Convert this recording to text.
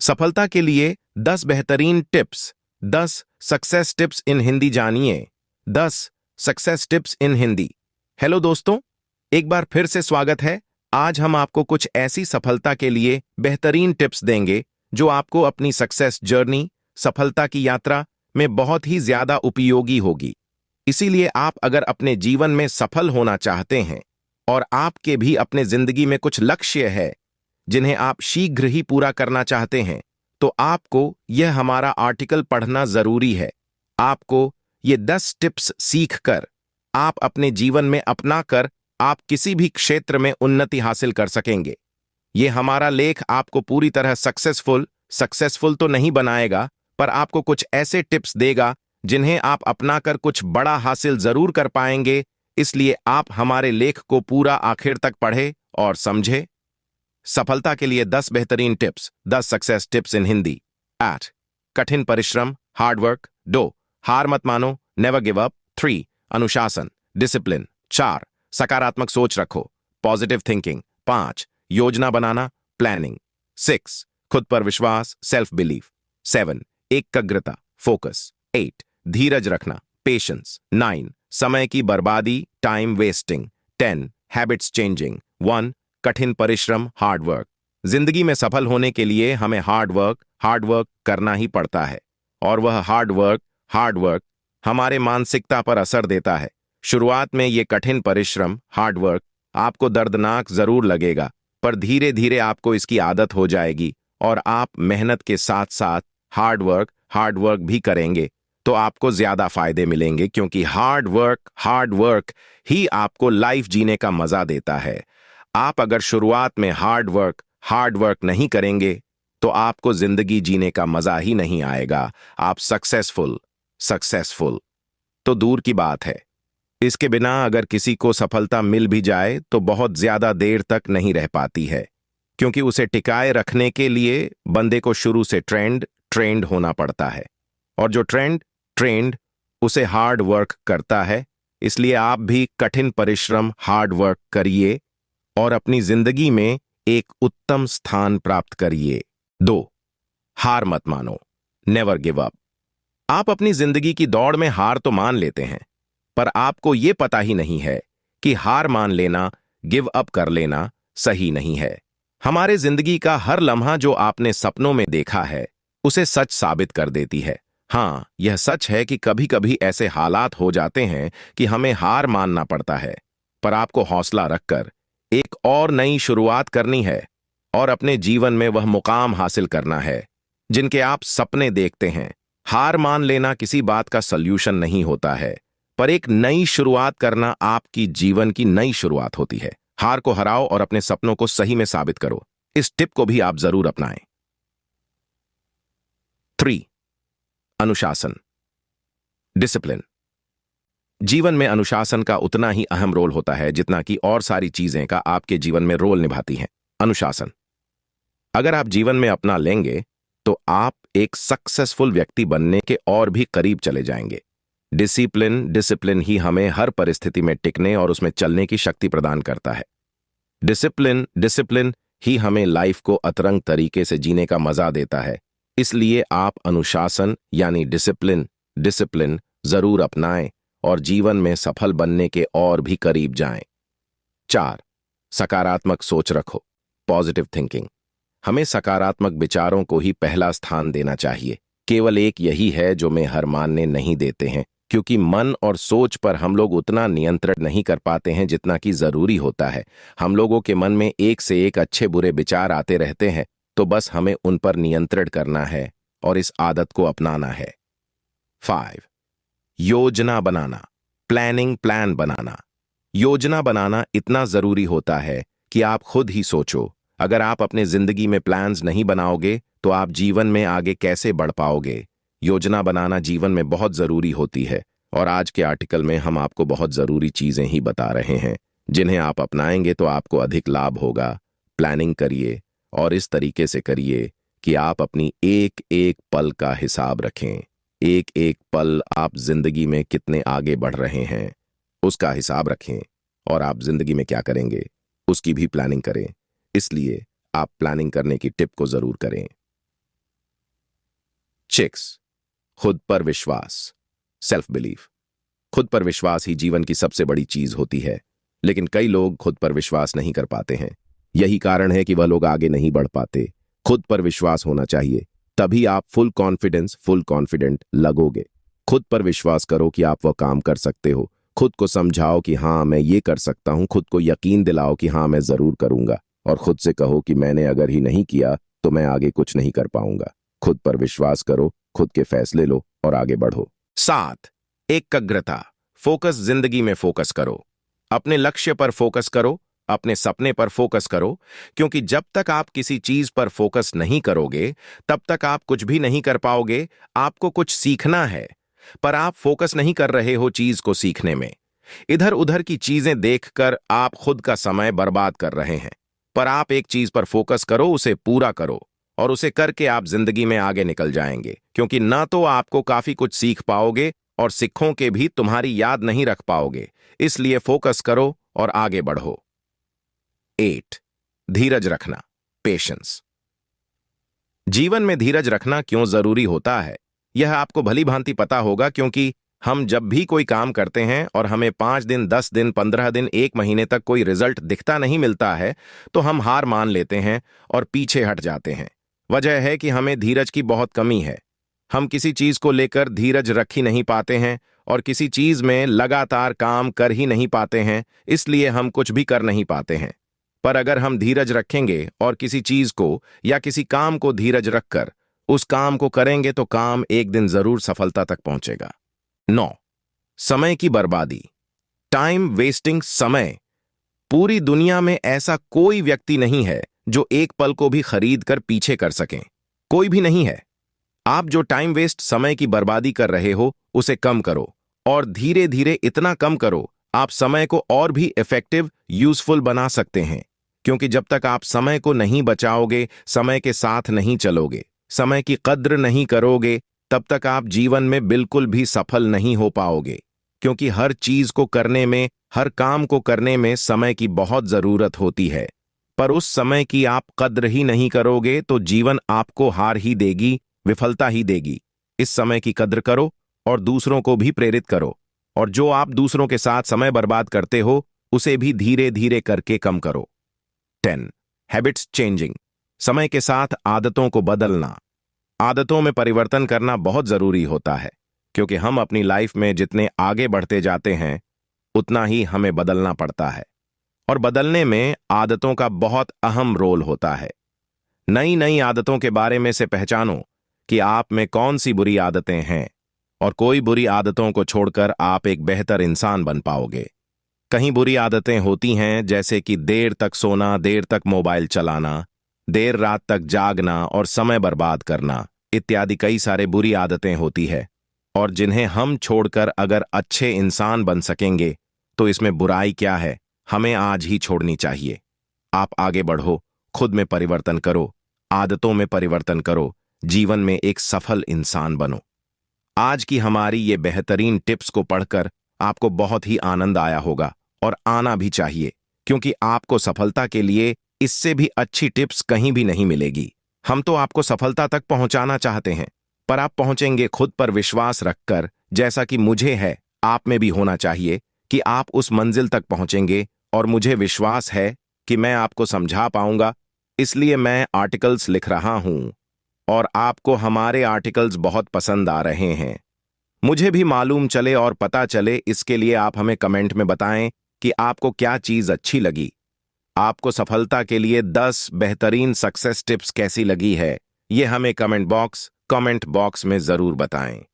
सफलता के लिए 10 बेहतरीन टिप्स। 10 सक्सेस टिप्स इन हिंदी जानिए। 10 सक्सेस टिप्स इन हिंदी। हेलो दोस्तों, एक बार फिर से स्वागत है। आज हम आपको कुछ ऐसी सफलता के लिए बेहतरीन टिप्स देंगे जो आपको अपनी सक्सेस जर्नी, सफलता की यात्रा में बहुत ही ज्यादा उपयोगी होगी। इसीलिए आप अगर अपने जीवन में सफल होना चाहते हैं और आपके भी अपने जिंदगी में कुछ लक्ष्य है जिन्हें आप शीघ्र ही पूरा करना चाहते हैं, तो आपको यह हमारा आर्टिकल पढ़ना जरूरी है। आपको ये 10 टिप्स सीखकर आप अपने जीवन में अपनाकर आप किसी भी क्षेत्र में उन्नति हासिल कर सकेंगे। ये हमारा लेख आपको पूरी तरह सक्सेसफुल तो नहीं बनाएगा, पर आपको कुछ ऐसे टिप्स देगा जिन्हें आप अपनाकर कुछ बड़ा हासिल जरूर कर पाएंगे। इसलिए आप हमारे लेख को पूरा आखिर तक पढ़े और समझे। सफलता के लिए 10 बेहतरीन टिप्स। 10 सक्सेस टिप्स इन हिंदी। 8 कठिन परिश्रम, हार्डवर्क। 2 हार मत मानो, नेवर गिव अप। 3 अनुशासन, डिसिप्लिन। 4 सकारात्मक सोच रखो, पॉजिटिव थिंकिंग। 5 योजना बनाना, प्लानिंग। 6 खुद पर विश्वास, सेल्फ बिलीफ। 7 एकाग्रता, फोकस। 8 धीरज रखना, पेशेंस। 9 समय की बर्बादी, टाइम वेस्टिंग। 10 habits changing. 1 कठिन परिश्रम, हार्डवर्क। जिंदगी में सफल होने के लिए हमें हार्डवर्क करना ही पड़ता है, और वह हार्डवर्क हमारे मानसिकता पर असर देता है। शुरुआत में ये कठिन परिश्रम, हार्डवर्क आपको दर्दनाक जरूर लगेगा, पर धीरे धीरे आपको इसकी आदत हो जाएगी और आप मेहनत के साथ साथ हार्डवर्क भी करेंगे तो आपको ज्यादा फायदे मिलेंगे, क्योंकि हार्डवर्क ही आपको लाइफ जीने का मजा देता है। आप अगर शुरुआत में हार्डवर्क नहीं करेंगे तो आपको जिंदगी जीने का मजा ही नहीं आएगा। आप सक्सेसफुल तो दूर की बात है, इसके बिना अगर किसी को सफलता मिल भी जाए तो बहुत ज्यादा देर तक नहीं रह पाती है, क्योंकि उसे टिकाए रखने के लिए बंदे को शुरू से ट्रेंड होना पड़ता है, और जो ट्रेंड उसे हार्ड वर्क करता है। इसलिए आप भी कठिन परिश्रम, हार्ड वर्क करिए और अपनी जिंदगी में एक उत्तम स्थान प्राप्त करिए। 2 हार मत मानो, नेवर गिव अप। आप अपनी जिंदगी की दौड़ में हार तो मान लेते हैं, पर आपको यह पता ही नहीं है कि हार मान लेना, गिव अप कर लेना सही नहीं है। हमारे जिंदगी का हर लम्हा जो आपने सपनों में देखा है उसे सच साबित कर देती है। हाँ, यह सच है कि कभी कभी ऐसे हालात हो जाते हैं कि हमें हार मानना पड़ता है, पर आपको हौसला रखकर एक और नई शुरुआत करनी है और अपने जीवन में वह मुकाम हासिल करना है जिनके आप सपने देखते हैं। हार मान लेना किसी बात का सल्यूशन नहीं होता है, पर एक नई शुरुआत करना आपकी जीवन की नई शुरुआत होती है। हार को हराओ और अपने सपनों को सही में साबित करो। इस टिप को भी आप जरूर अपनाएं। 3 अनुशासन, डिसिप्लिन। जीवन में अनुशासन का उतना ही अहम रोल होता है जितना कि और सारी चीजें का आपके जीवन में रोल निभाती हैं। अनुशासन अगर आप जीवन में अपना लेंगे तो आप एक सक्सेसफुल व्यक्ति बनने के और भी करीब चले जाएंगे। डिसिप्लिन ही हमें हर परिस्थिति में टिकने और उसमें चलने की शक्ति प्रदान करता है। डिसिप्लिन ही हमें लाइफ को अतरंग तरीके से जीने का मजा देता है। इसलिए आप अनुशासन यानी डिसिप्लिन जरूर अपनाएं और जीवन में सफल बनने के और भी करीब जाएं। 4 सकारात्मक सोच रखो, पॉजिटिव थिंकिंग। हमें सकारात्मक विचारों को ही पहला स्थान देना चाहिए। केवल एक यही है जो में हर मानने नहीं देते हैं, क्योंकि मन और सोच पर हम लोग उतना नियंत्रण नहीं कर पाते हैं जितना कि जरूरी होता है। हम लोगों के मन में एक से एक अच्छे बुरे विचार आते रहते हैं, तो बस हमें उन पर नियंत्रण करना है और इस आदत को अपनाना है। 5 योजना बनाना, प्लान बनाना। योजना बनाना इतना जरूरी होता है कि आप खुद ही सोचो, अगर आप अपने जिंदगी में प्लान्स नहीं बनाओगे तो आप जीवन में आगे कैसे बढ़ पाओगे। योजना बनाना जीवन में बहुत जरूरी होती है, और आज के आर्टिकल में हम आपको बहुत जरूरी चीजें ही बता रहे हैं जिन्हें आप अपनाएंगे तो आपको अधिक लाभ होगा। प्लानिंग करिए और इस तरीके से करिए कि आप अपनी एक एक पल का हिसाब रखें। एक एक पल आप जिंदगी में कितने आगे बढ़ रहे हैं उसका हिसाब रखें, और आप जिंदगी में क्या करेंगे उसकी भी प्लानिंग करें। इसलिए आप प्लानिंग करने की टिप को जरूर करें। 6 खुद पर विश्वास, सेल्फ बिलीफ। खुद पर विश्वास ही जीवन की सबसे बड़ी चीज होती है, लेकिन कई लोग खुद पर विश्वास नहीं कर पाते हैं। यही कारण है कि वह लोग आगे नहीं बढ़ पाते। खुद पर विश्वास होना चाहिए, तभी आप फुल कॉन्फिडेंट लगोगे। खुद पर विश्वास करो कि आप वह काम कर सकते हो। खुद को समझाओ कि हाँ मैं ये कर सकता हूं। खुद को यकीन दिलाओ कि हाँ मैं जरूर करूंगा। और खुद से कहो कि मैंने अगर ही नहीं किया तो मैं आगे कुछ नहीं कर पाऊंगा। खुद पर विश्वास करो, खुद के फैसले लो और आगे बढ़ो। 7 एकाग्रता, फोकस। जिंदगी में फोकस करो, अपने लक्ष्य पर फोकस करो, अपने सपने पर फोकस करो, क्योंकि जब तक आप किसी चीज पर फोकस नहीं करोगे तब तक आप कुछ भी नहीं कर पाओगे। आपको कुछ सीखना है, पर आप फोकस नहीं कर रहे हो चीज को सीखने में। इधर उधर की चीजें देखकर आप खुद का समय बर्बाद कर रहे हैं। पर आप एक चीज पर फोकस करो, उसे पूरा करो, और उसे करके आप जिंदगी में आगे निकल जाएंगे। क्योंकि ना तो आपको काफी कुछ सीख पाओगे और सिखों के भी तुम्हारी याद नहीं रख पाओगे। इसलिए फोकस करो और आगे बढ़ो। 8 धीरज रखना, पेशेंस। जीवन में धीरज रखना क्यों जरूरी होता है, यह आपको भली भांति पता होगा, क्योंकि हम जब भी कोई काम करते हैं और हमें 5 दिन, 10 दिन, 15 दिन, 1 महीने तक कोई रिजल्ट दिखता नहीं मिलता है तो हम हार मान लेते हैं और पीछे हट जाते हैं। वजह है कि हमें धीरज की बहुत कमी है। हम किसी चीज को लेकर धीरज रख ही नहीं पाते हैं और किसी चीज में लगातार काम कर ही नहीं पाते हैं, इसलिए हम कुछ भी कर नहीं पाते हैं। पर अगर हम धीरज रखेंगे और किसी चीज को या किसी काम को धीरज रखकर उस काम को करेंगे तो काम एक दिन जरूर सफलता तक पहुंचेगा। 9 समय की बर्बादी, टाइम वेस्टिंग। समय, पूरी दुनिया में ऐसा कोई व्यक्ति नहीं है जो एक पल को भी खरीद कर पीछे कर सकें। कोई भी नहीं है। आप जो टाइम वेस्ट, समय की बर्बादी कर रहे हो, उसे कम करो, और धीरे धीरे इतना कम करो आप समय को और भी इफेक्टिव, यूजफुल बना सकते हैं। क्योंकि जब तक आप समय को नहीं बचाओगे, समय के साथ नहीं चलोगे, समय की कद्र नहीं करोगे, तब तक आप जीवन में बिल्कुल भी सफल नहीं हो पाओगे। क्योंकि हर चीज को करने में, हर काम को करने में समय की बहुत जरूरत होती है। पर उस समय की आप कद्र ही नहीं करोगे तो जीवन आपको हार ही देगी, विफलता ही देगी। इस समय की कद्र करो और दूसरों को भी प्रेरित करो, और जो आप दूसरों के साथ समय बर्बाद करते हो उसे भी धीरे धीरे करके कम करो। 10 हैबिट्स चेंजिंग, समय के साथ आदतों को बदलना। आदतों में परिवर्तन करना बहुत जरूरी होता है, क्योंकि हम अपनी लाइफ में जितने आगे बढ़ते जाते हैं उतना ही हमें बदलना पड़ता है, और बदलने में आदतों का बहुत अहम रोल होता है। नई नई आदतों के बारे में से पहचानो कि आप में कौन सी बुरी आदतें हैं, और कोई बुरी आदतों को छोड़कर आप एक बेहतर इंसान बन पाओगे। कहीं बुरी आदतें होती हैं, जैसे कि देर तक सोना, देर तक मोबाइल चलाना, देर रात तक जागना और समय बर्बाद करना इत्यादि कई सारे बुरी आदतें होती है, और जिन्हें हम छोड़कर अगर अच्छे इंसान बन सकेंगे तो इसमें बुराई क्या है, हमें आज ही छोड़नी चाहिए। आप आगे बढ़ो, खुद में परिवर्तन करो, आदतों में परिवर्तन करो, जीवन में एक सफल इंसान बनो। आज की हमारी ये बेहतरीन टिप्स को पढ़कर आपको बहुत ही आनंद आया होगा, और आना भी चाहिए, क्योंकि आपको सफलता के लिए इससे भी अच्छी टिप्स कहीं भी नहीं मिलेगी। हम तो आपको सफलता तक पहुंचाना चाहते हैं, पर आप पहुंचेंगे खुद पर विश्वास रखकर, जैसा कि मुझे है, आप में भी होना चाहिए कि आप उस मंजिल तक पहुंचेंगे। और मुझे विश्वास है कि मैं आपको समझा पाऊंगा, इसलिए मैं आर्टिकल्स लिख रहा हूं, और आपको हमारे आर्टिकल्स बहुत पसंद आ रहे हैं। मुझे भी मालूम चले और पता चले, इसके लिए आप हमें कमेंट में बताएं कि आपको क्या चीज अच्छी लगी। आपको सफलता के लिए 10 बेहतरीन सक्सेस टिप्स कैसी लगी है, ये हमें कमेंट बॉक्स में जरूर बताएं।